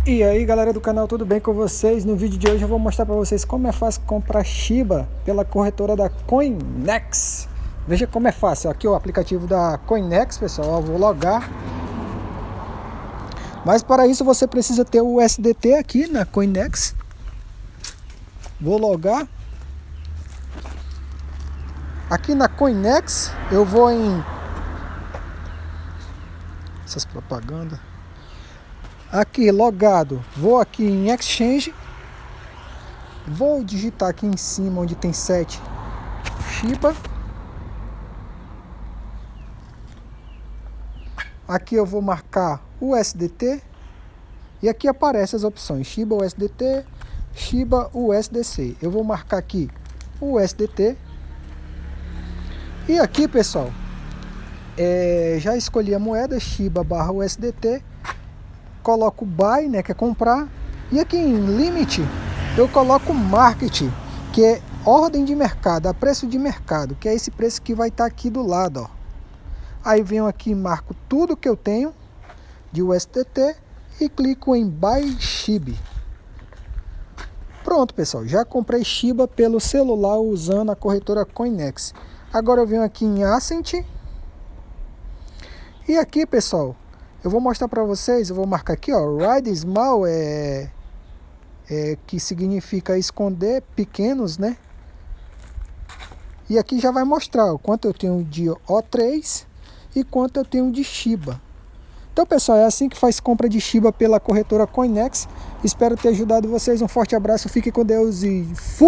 E aí galera do canal, tudo bem com vocês? No vídeo de hoje eu vou mostrar para vocês como é fácil comprar Shiba pela corretora da Coinex. Veja como é fácil, aqui o aplicativo da Coinex, pessoal, eu vou logar. Mas para isso você precisa ter o USDT aqui na Coinex. Vou logar. Aqui na Coinex eu vou em... essas propagandas. Aqui logado, vou aqui em Exchange, vou digitar aqui em cima onde tem 7 Shiba. Aqui eu vou marcar USDT e aqui aparecem as opções Shiba USDT, Shiba USDC. Eu vou marcar aqui USDT e aqui, pessoal, já escolhi a moeda Shiba barra USDT. Coloco buy, né, que é comprar, e aqui em limit eu coloco market, que é ordem de mercado, a preço de mercado, que é esse preço que vai estar aqui do lado, ó. Aí venho aqui e marco tudo que eu tenho de USDT e clico em buy Shiba. Pronto, pessoal, já comprei Shiba pelo celular usando a corretora Coinex. Agora eu venho aqui em Ascent e aqui, pessoal, eu vou mostrar para vocês, eu vou marcar aqui, ó, Ride Small, que significa esconder pequenos, né? E aqui já vai mostrar o quanto eu tenho de O3 e quanto eu tenho de Shiba. Então, pessoal, é assim que faz compra de Shiba pela corretora Coinex. Espero ter ajudado vocês. Um forte abraço, fiquem com Deus e fui!